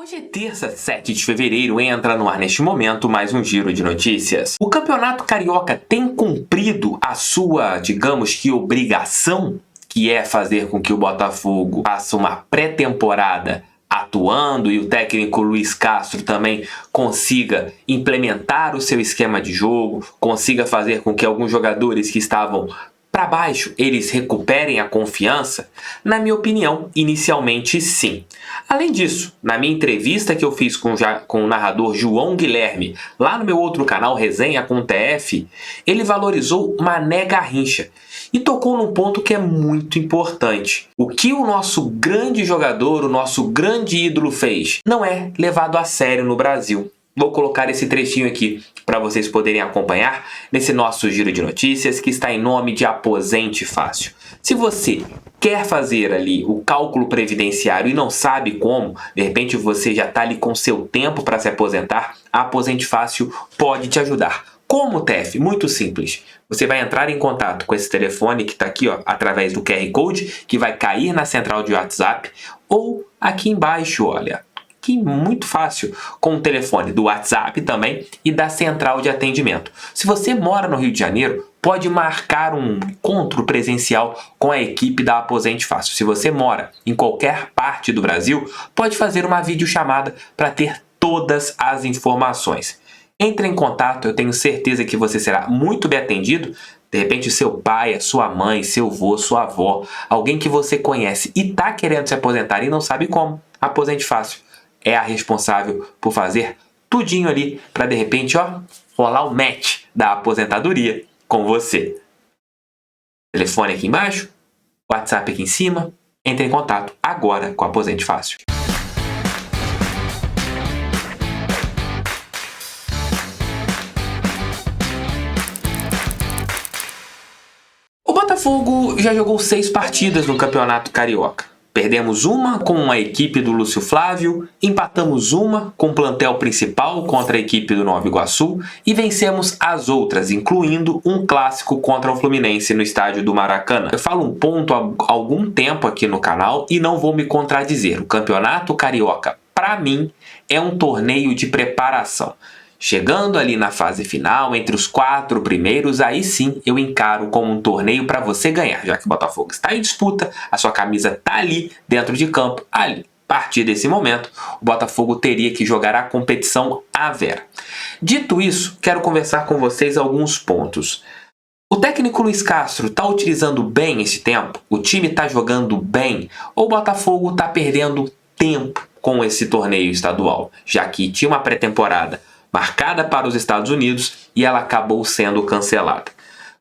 Hoje é terça, 7 de fevereiro, entra no ar neste momento mais um giro de notícias. O Campeonato Carioca tem cumprido a sua, digamos que, obrigação, que é fazer com que o Botafogo faça uma pré-temporada atuando e o técnico Luiz Castro também consiga implementar o seu esquema de jogo, consiga fazer com que alguns jogadores que estavam para baixo, eles recuperem a confiança? Na minha opinião, inicialmente sim. Além disso, na minha entrevista que eu fiz com o narrador João Guilherme, lá no meu outro canal, Resenha com TF, ele valorizou Mané Garrincha e tocou num ponto que é muito importante. O que o nosso grande jogador, o nosso grande ídolo fez, não é levado a sério no Brasil. Vou colocar esse trechinho aqui para vocês poderem acompanhar nesse nosso giro de notícias que está em nome de Aposente Fácil. Se você quer fazer ali o cálculo previdenciário e não sabe como, de repente você já está ali com seu tempo para se aposentar, a Aposente Fácil pode te ajudar. Como, TF? Muito simples. Você vai entrar em contato com esse telefone que está aqui, ó, através do QR Code, que vai cair na central de WhatsApp, ou aqui embaixo, olha, que muito fácil, com o telefone do WhatsApp também e da central de atendimento. Se você mora no Rio de Janeiro, pode marcar um encontro presencial com a equipe da Aposente Fácil. Se você mora em qualquer parte do Brasil, pode fazer uma videochamada para ter todas as informações. Entre em contato, eu tenho certeza que você será muito bem atendido. De repente, seu pai, a sua mãe, seu avô, sua avó, alguém que você conhece e está querendo se aposentar e não sabe como. Aposente Fácil é a responsável por fazer tudinho ali para, de repente, ó, rolar o match da aposentadoria com você. Telefone aqui embaixo, WhatsApp aqui em cima. Entre em contato agora com a Aposente Fácil. O Botafogo já jogou 6 partidas no Campeonato Carioca. Perdemos uma com a equipe do Lúcio Flávio, empatamos uma com o plantel principal contra a equipe do Nova Iguaçu e vencemos as outras, incluindo um clássico contra o Fluminense no estádio do Maracanã. Eu falo um ponto há algum tempo aqui no canal e não vou me contradizer. O Campeonato Carioca, para mim, é um torneio de preparação. Chegando ali na fase final, entre os 4 primeiros, aí sim eu encaro como um torneio para você ganhar, já que o Botafogo está em disputa, a sua camisa está ali dentro de campo, ali. A partir desse momento, o Botafogo teria que jogar a competição à vera. Dito isso, quero conversar com vocês alguns pontos. O técnico Luiz Castro está utilizando bem esse tempo? O time está jogando bem? Ou o Botafogo está perdendo tempo com esse torneio estadual, já que tinha uma pré-temporada marcada para os Estados Unidos e ela acabou sendo cancelada?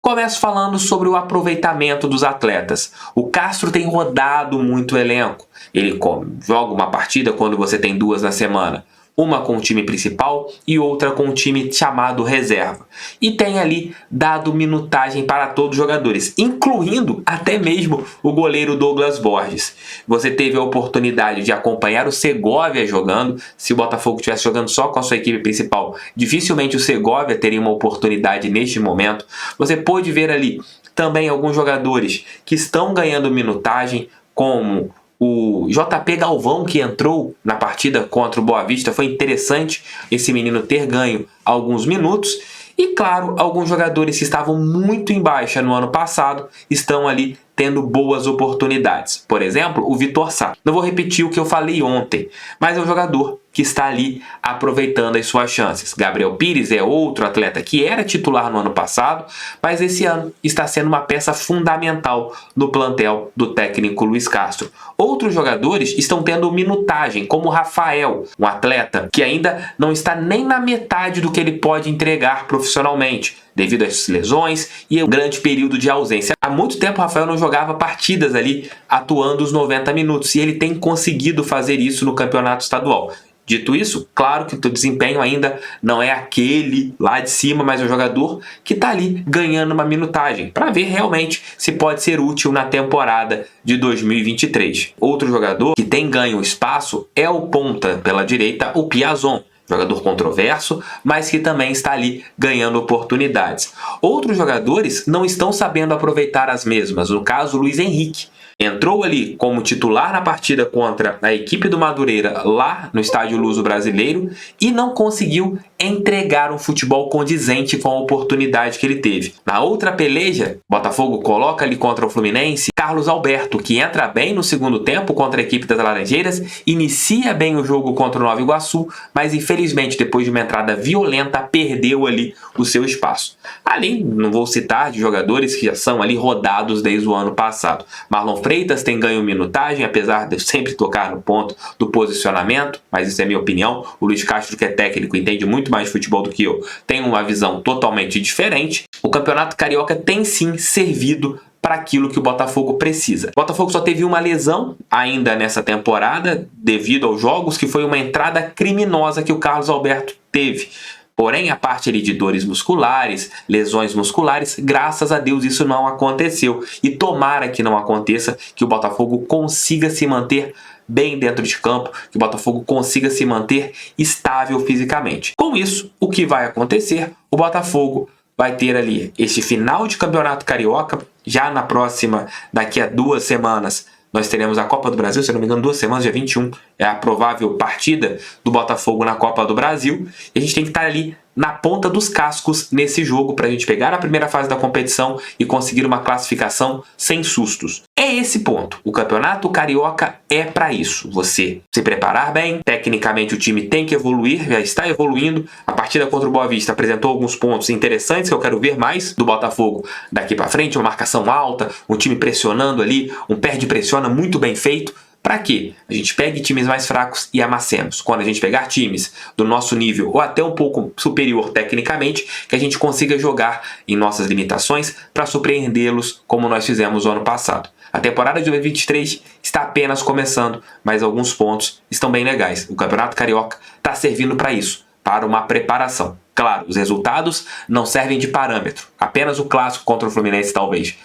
Começo falando sobre o aproveitamento dos atletas. O Castro tem rodado muito o elenco. Ele joga uma partida quando você tem 2 na semana. Uma com o time principal e outra com o time chamado reserva. E tem ali dado minutagem para todos os jogadores, incluindo até mesmo o goleiro Douglas Borges. Você teve a oportunidade de acompanhar o Segovia jogando. Se o Botafogo estivesse jogando só com a sua equipe principal, dificilmente o Segovia teria uma oportunidade neste momento. Você pôde ver ali também alguns jogadores que estão ganhando minutagem, como o JP Galvão, que entrou na partida contra o Boa Vista. Foi interessante esse menino ter ganho alguns minutos. E claro, alguns jogadores que estavam muito em baixa no ano passado estão ali tendo boas oportunidades. Por exemplo, o Vitor Sá. Não vou repetir o que eu falei ontem, mas é um jogador que está ali aproveitando as suas chances. Gabriel Pires é outro atleta que era titular no ano passado, mas esse ano está sendo uma peça fundamental no plantel do técnico Luiz Castro. Outros jogadores estão tendo minutagem, como o Rafael, um atleta que ainda não está nem na metade do que ele pode entregar profissionalmente, devido às lesões e um grande período de ausência. Há muito tempo o Rafael não jogava partidas ali, atuando os 90 minutos, e ele tem conseguido fazer isso no campeonato estadual. Dito isso, claro que o desempenho ainda não é aquele lá de cima, mas é um jogador que está ali ganhando uma minutagem, para ver realmente se pode ser útil na temporada de 2023. Outro jogador que tem ganho espaço é o ponta pela direita, o Piazon. Jogador controverso, mas que também está ali ganhando oportunidades. Outros jogadores não estão sabendo aproveitar as mesmas, no caso, o Luiz Henrique. entrou ali como titular na partida contra a equipe do Madureira lá no estádio Luso Brasileiro e não conseguiu entregar um futebol condizente com a oportunidade que ele teve. Na outra peleja, Botafogo coloca ali contra o Fluminense Carlos Alberto, que entra bem no segundo tempo contra a equipe das Laranjeiras, inicia bem o jogo contra o Nova Iguaçu, mas infelizmente depois de uma entrada violenta perdeu ali o seu espaço. Além, não vou citar, de jogadores que já são ali rodados desde o ano passado. Marlon Freitas tem ganho minutagem, apesar de eu sempre tocar no ponto do posicionamento, mas isso é minha opinião. O Luiz Castro, que é técnico, entende muito mais de futebol do que eu, tem uma visão totalmente diferente. O Campeonato Carioca tem sim servido para aquilo que o Botafogo precisa. O Botafogo só teve uma lesão ainda nessa temporada, devido aos jogos, que foi uma entrada criminosa que o Carlos Alberto teve. Porém, a parte ali de dores musculares, lesões musculares, graças a Deus isso não aconteceu. E tomara que não aconteça, que o Botafogo consiga se manter bem dentro de campo, que o Botafogo consiga se manter estável fisicamente. Com isso, o que vai acontecer? O Botafogo vai ter ali este final de Campeonato Carioca, já na próxima, daqui a 2 semanas, nós teremos a Copa do Brasil, se não me engano, 2 semanas, dia 21, é a provável partida do Botafogo na Copa do Brasil. E a gente tem que estar ali na ponta dos cascos nesse jogo para a gente pegar a primeira fase da competição e conseguir uma classificação sem sustos. É esse ponto. O Campeonato Carioca é para isso. Você se preparar bem, tecnicamente o time tem que evoluir, já está evoluindo. A partida contra o Boa Vista apresentou alguns pontos interessantes que eu quero ver mais do Botafogo daqui para frente, uma marcação alta, um time pressionando ali, um perde-pressiona muito bem feito. Para que a gente pegue times mais fracos e amassemos. Quando a gente pegar times do nosso nível ou até um pouco superior tecnicamente, que a gente consiga jogar em nossas limitações para surpreendê-los como nós fizemos no ano passado. A temporada de 2023 está apenas começando, mas alguns pontos estão bem legais. O Campeonato Carioca está servindo para isso, para uma preparação. Claro, os resultados não servem de parâmetro. Apenas o clássico contra o Fluminense talvez.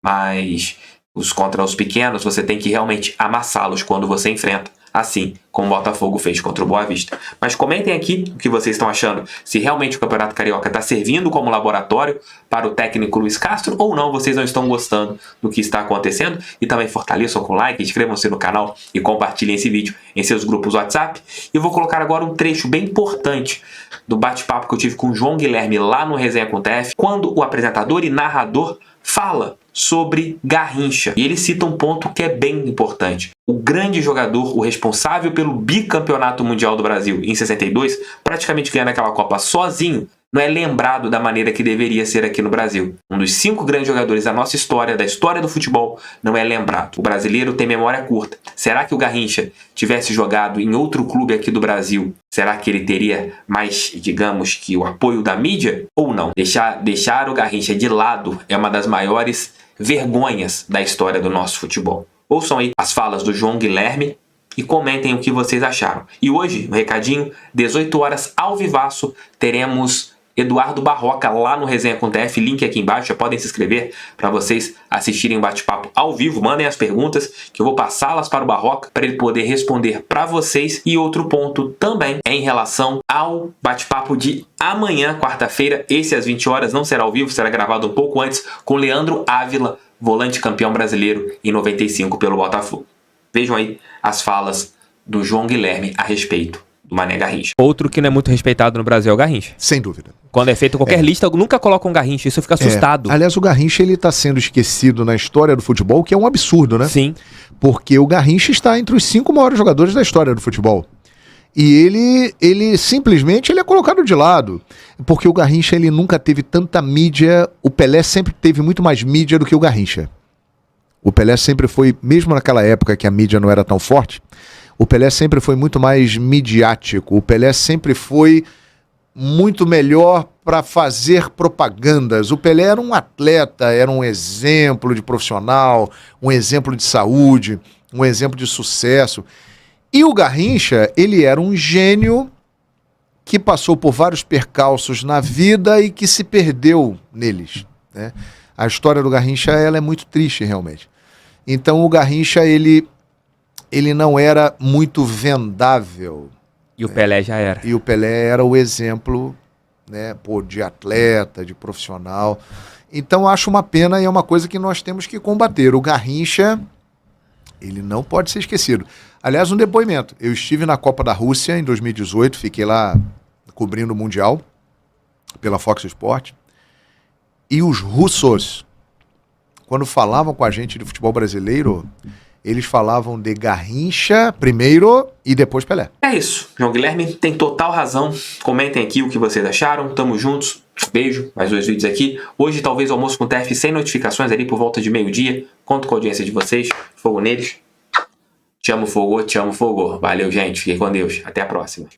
Mas contra os pequenos, você tem que realmente amassá-los quando você enfrenta, assim como o Botafogo fez contra o Boa Vista. Mas comentem aqui o que vocês estão achando, se realmente o Campeonato Carioca está servindo como laboratório para o técnico Luiz Castro ou não, vocês não estão gostando do que está acontecendo. E também fortaleçam com like, inscrevam-se no canal e compartilhem esse vídeo em seus grupos WhatsApp. E eu vou colocar agora um trecho bem importante do bate-papo que eu tive com o João Guilherme lá no Resenha com TF, quando o apresentador e narrador fala sobre Garrincha. E ele cita um ponto que é bem importante. O grande jogador, o responsável pelo bicampeonato mundial do Brasil em 62, praticamente ganhando aquela Copa sozinho, não é lembrado da maneira que deveria ser aqui no Brasil. Um dos 5 grandes jogadores da nossa história, da história do futebol, não é lembrado. O brasileiro tem memória curta. Será que o Garrincha tivesse jogado em outro clube aqui do Brasil, será que ele teria mais, digamos que, o apoio da mídia ou não? Deixar o Garrincha de lado é uma das maiores vergonhas da história do nosso futebol. Ouçam aí as falas do João Guilherme e comentem o que vocês acharam. E hoje, um recadinho, 18 horas ao vivaço, teremos Eduardo Barroca lá no Resenha com TF, link aqui embaixo, já podem se inscrever para vocês assistirem o bate-papo ao vivo, mandem as perguntas que eu vou passá-las para o Barroca para ele poder responder para vocês. E outro ponto também é em relação ao bate-papo de amanhã, quarta-feira, esse às 20 horas, não será ao vivo, será gravado um pouco antes, com Leandro Ávila, volante campeão brasileiro em 95 pelo Botafogo. Vejam aí as falas do João Guilherme a respeito do Mané Garrincha. Outro que não é muito respeitado no Brasil é o Garrincha. Sem dúvida. Quando é feito qualquer lista, nunca coloca um Garrincha, isso eu fico assustado. Aliás, o Garrincha ele está sendo esquecido na história do futebol, que é um absurdo, né? Sim. Porque o Garrincha está entre os 5 maiores jogadores da história do futebol. E ele simplesmente é colocado de lado. Porque o Garrincha ele nunca teve tanta mídia. O Pelé sempre teve muito mais mídia do que o Garrincha. O Pelé sempre foi, mesmo naquela época que a mídia não era tão forte, o Pelé sempre foi muito mais midiático. O Pelé sempre foi muito melhor para fazer propagandas. O Pelé era um atleta, era um exemplo de profissional, um exemplo de saúde, um exemplo de sucesso. E o Garrincha, ele era um gênio que passou por vários percalços na vida e que se perdeu neles, né? A história do Garrincha ela é muito triste, realmente. Então o Garrincha, ele não era muito vendável. E o Pelé já era. E o Pelé era o exemplo, né, de atleta, de profissional. Então acho uma pena e é uma coisa que nós temos que combater. O Garrincha, Ele não pode ser esquecido. Aliás, um depoimento. Eu estive na Copa da Rússia em 2018, fiquei lá cobrindo o Mundial pela Fox Sport. E os russos, quando falavam com a gente de futebol brasileiro, eles falavam de Garrincha primeiro e depois Pelé. É isso. João Guilherme tem total razão. Comentem aqui o que vocês acharam. Tamo juntos. Beijo. Mais 2 vídeos aqui. Hoje talvez almoço com TF sem notificações ali por volta de meio-dia. Conto com a audiência de vocês. Fogo neles. Te amo, Fogo. Te amo, Fogo. Valeu, gente. Fiquem com Deus. Até a próxima.